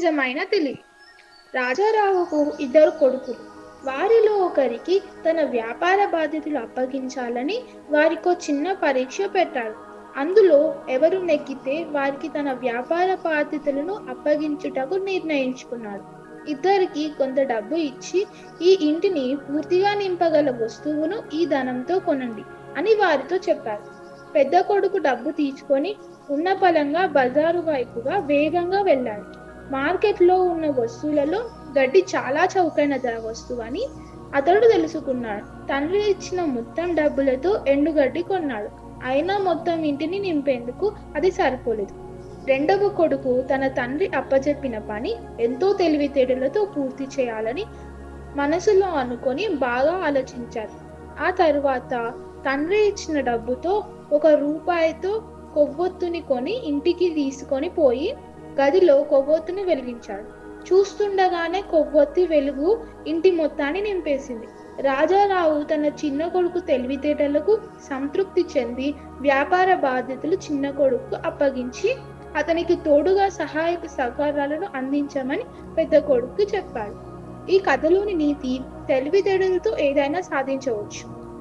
నిజమైన తెలివి. రాజారావుకు ఇద్దరు కొడుకులు. వారిలో ఒకరికి తన వ్యాపార బాధ్యతలు అప్పగించాలని వారికో చిన్న పరీక్ష పెట్టాడు. అందులో ఎవరు నెగ్గితే వారికి తన వ్యాపార బాధ్యతలను అప్పగించుటకు నిర్ణయించుకున్నాడు. ఇద్దరికి కొంత డబ్బు ఇచ్చి ఈ ఇంటిని పూర్తిగా నింపగల వస్తువును ఈ ధనంతో కొనండి అని వారితో చెప్పారు. పెద్ద కొడుకు డబ్బు తీసుకొని ఉన్న పలంగా బజారు వైపుగా వేగంగా వెళ్ళాడు. మార్కెట్లో ఉన్న వస్తువులలో గడ్డి చాలా చౌకైన ధర వస్తువు అని అతడు తెలుసుకున్నాడు. తండ్రి ఇచ్చిన మొత్తం డబ్బులతో ఎండుగడ్డి కొన్నాడు. అయినా మొత్తం ఇంటిని నింపేందుకు అది సరిపోలేదు. రెండవ కొడుకు తన తండ్రి అప్పచెప్పిన పని ఎంతో తెలివితేటలతో పూర్తి చేయాలని మనసులో అనుకొని బాగా ఆలోచించాడు. ఆ తరువాత తండ్రి ఇచ్చిన డబ్బుతో రూపాయితో కొవ్వొత్తుని కొని ఇంటికి తీసుకొని పోయి గదిలో కొవ్వొత్తుని వెలిగించాడు. చూస్తుండగానే కొవ్వొత్తి వెలుగు ఇంటి మొత్తాన్ని నింపేసింది. రాజారావు తన చిన్న కొడుకు తెలివితేటలకు సంతృప్తి చెంది వ్యాపార బాధ్యతలు చిన్న కొడుకు అప్పగించి అతనికి తోడుగా సహాయక సహకారాలను అందించమని పెద్ద కొడుకు చెప్పాడు. ఈ కథలోని నీతి తెలివితేటలతో ఏదైనా సాధించవచ్చు.